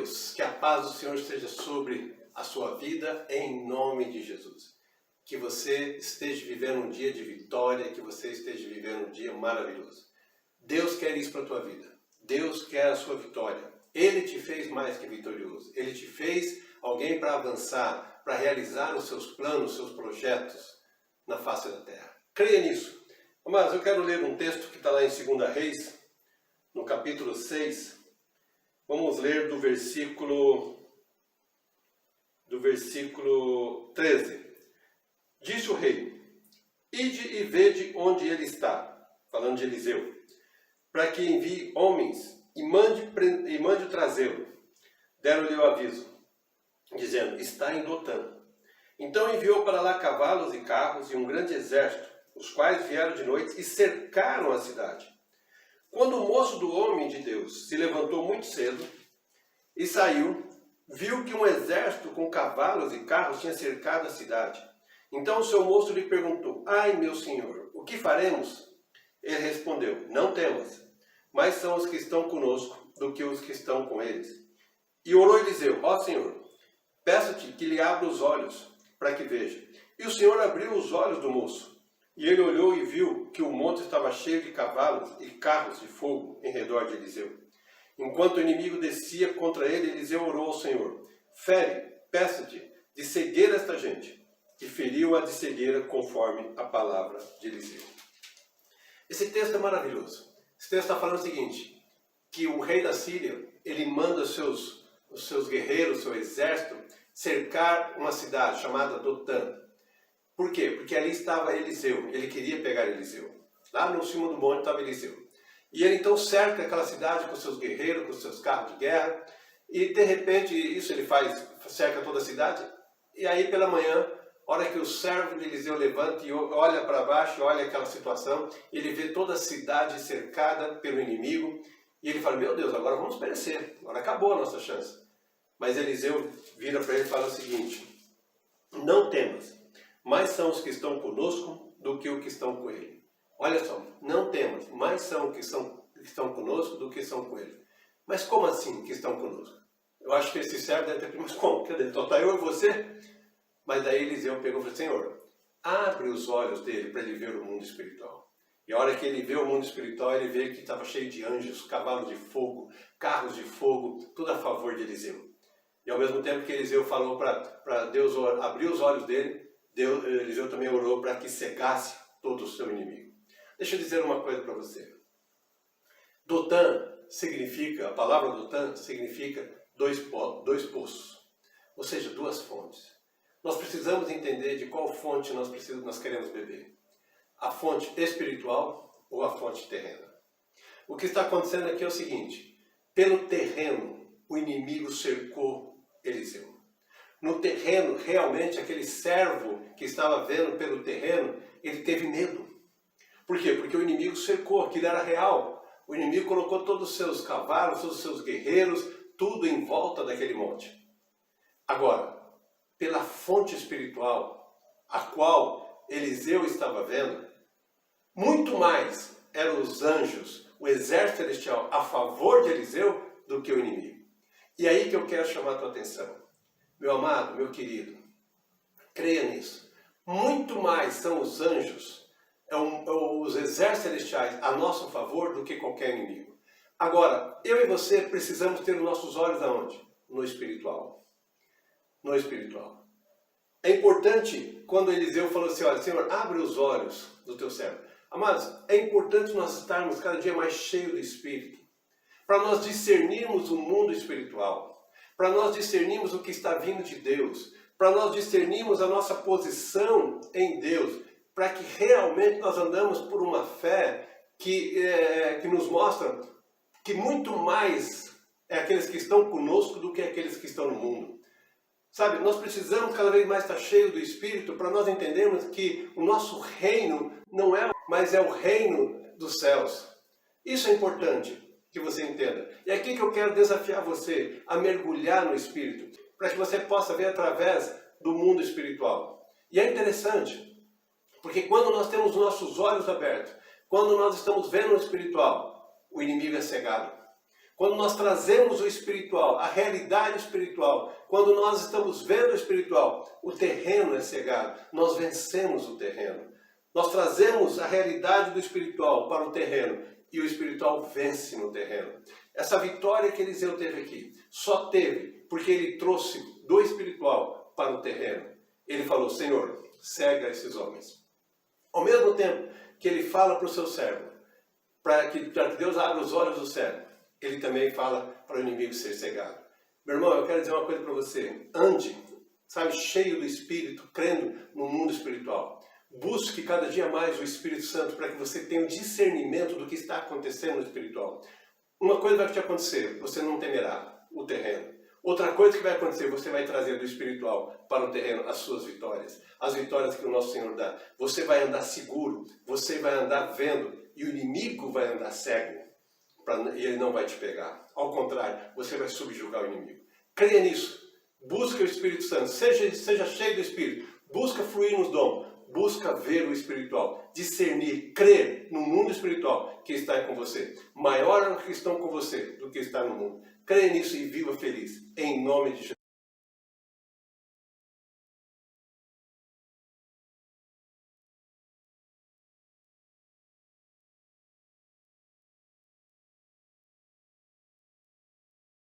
Deus, que a paz do Senhor esteja sobre a sua vida em nome de Jesus. Que você esteja vivendo um dia de vitória, que você esteja vivendo um dia maravilhoso. Deus quer isso para a tua vida. Deus quer a sua vitória. Ele te fez mais que vitorioso. Ele te fez alguém para avançar, para realizar os seus planos, os seus projetos na face da terra. Creia nisso. Mas eu quero ler um texto que está lá em 2 Reis, no capítulo 6. Vamos ler do versículo 13. Disse o rei: ide e vede onde ele está, falando de Eliseu, para que envie homens e mande trazê-lo. Deram-lhe o aviso, dizendo: está em Dotã. Então enviou para lá cavalos e carros e um grande exército, os quais vieram de noite e cercaram a cidade. Quando o moço do homem de Deus se levantou muito cedo e saiu, viu que um exército com cavalos e carros tinha cercado a cidade. Então o seu moço lhe perguntou: ai, meu senhor, o que faremos? Ele respondeu: não temas, mais são os que estão conosco do que os que estão com eles. E orou Eliseu: ó Senhor, peço-te que lhe abra os olhos, para que veja. E o Senhor abriu os olhos do moço. E ele olhou e viu que o monte estava cheio de cavalos e carros de fogo em redor de Eliseu. Enquanto o inimigo descia contra ele, Eliseu orou ao Senhor: fere, peço-te, de cegueira esta gente. E feriu-a de cegueira conforme a palavra de Eliseu. Esse texto é maravilhoso. Esse texto está falando o seguinte, que o rei da Síria, ele manda os seus guerreiros, o seu exército, cercar uma cidade chamada Dotã. Por quê? Porque ali estava Eliseu, ele queria pegar Eliseu. Lá no cimo do monte estava Eliseu. E ele então cerca aquela cidade com seus guerreiros, com seus carros de guerra, e de repente, isso ele faz, cerca toda a cidade, e aí pela manhã, hora que o servo de Eliseu levanta e olha para baixo, olha aquela situação, ele vê toda a cidade cercada pelo inimigo, e ele fala: meu Deus, agora vamos perecer, agora acabou a nossa chance. Mas Eliseu vira para ele e fala o seguinte: não temas, mais são os que estão conosco do que os que estão com ele. Olha só, não temas, mais são os que estão conosco do que são com ele. Mas como assim que estão conosco? Eu acho que esse servo deve ter perguntado: mas como? Quer dizer, só está eu e você? Mas daí Eliseu pegou e falou: Senhor, abre os olhos dele para ele ver o mundo espiritual. E a hora que ele vê o mundo espiritual, ele vê que estava cheio de anjos, cavalos de fogo, carros de fogo, tudo a favor de Eliseu. E ao mesmo tempo que Eliseu falou para Deus abrir os olhos dele, Eliseu também orou para que cegasse todo o seu inimigo. Deixa eu dizer uma coisa para você. Dotã significa, a palavra Dotã significa dois poços, ou seja, duas fontes. Nós precisamos entender de qual fonte nós queremos beber. A fonte espiritual ou a fonte terrena. O que está acontecendo aqui é o seguinte: pelo terreno, o inimigo cercou Eliseu. No terreno, realmente, aquele servo que estava vendo pelo terreno, ele teve medo. Por quê? Porque o inimigo cercou, aquilo era real. O inimigo colocou todos os seus cavalos, todos os seus guerreiros, tudo em volta daquele monte. Agora, pela fonte espiritual, a qual Eliseu estava vendo, muito mais eram os anjos, o exército celestial a favor de Eliseu do que o inimigo. E aí que eu quero chamar a tua atenção. Meu amado, meu querido, creia nisso. Muito mais são os anjos, os exércitos celestiais a nosso favor do que qualquer inimigo. Agora, eu e você precisamos ter os nossos olhos aonde? No espiritual. No espiritual. É importante quando Eliseu falou assim: olha, Senhor, abre os olhos do teu servo. Amados, é importante nós estarmos cada dia mais cheios do Espírito, para nós discernirmos o mundo espiritual, para nós discernirmos o que está vindo de Deus, para nós discernirmos a nossa posição em Deus, para que realmente nós andamos por uma fé que nos mostra que muito mais é aqueles que estão conosco do que aqueles que estão no mundo. Sabe, nós precisamos cada vez mais estar cheios do Espírito para nós entendermos que o nosso reino não é, mas é o reino dos céus. Isso é importante que você entenda. E é aqui que eu quero desafiar você a mergulhar no Espírito, para que você possa ver através do mundo espiritual. E é interessante, porque quando nós temos os nossos olhos abertos, quando nós estamos vendo o espiritual, o inimigo é cegado. Quando nós trazemos o espiritual, a realidade espiritual, quando nós estamos vendo o espiritual, o terreno é cegado, nós vencemos o terreno. Nós trazemos a realidade do espiritual para o terreno e o espiritual vence no terreno. Essa vitória que Eliseu teve aqui, só teve porque ele trouxe do espiritual para o terreno. Ele falou, Senhor, cega esses homens. Ao mesmo tempo que ele fala para o seu servo, para que Deus abra os olhos do servo, ele também fala para o inimigo ser cegado. Meu irmão, eu quero dizer uma coisa para você. Ande, sabe, cheio do Espírito, crendo no mundo espiritual. Busque cada dia mais o Espírito Santo para que você tenha um discernimento do que está acontecendo no espiritual. Uma coisa vai te acontecer, você não temerá o terreno. Outra coisa que vai acontecer, você vai trazer do espiritual para o terreno as suas vitórias. As vitórias que o nosso Senhor dá. Você vai andar seguro, você vai andar vendo e o inimigo vai andar cego. E ele não vai te pegar. Ao contrário, você vai subjugar o inimigo. Creia nisso. Busca o Espírito Santo. Seja cheio do Espírito. Busca fluir nos dons. Busca ver o espiritual. Discernir, crer no mundo espiritual que está com você. Maior é o que estão com você do que está no mundo. Creia nisso e viva feliz. Em nome de Jesus.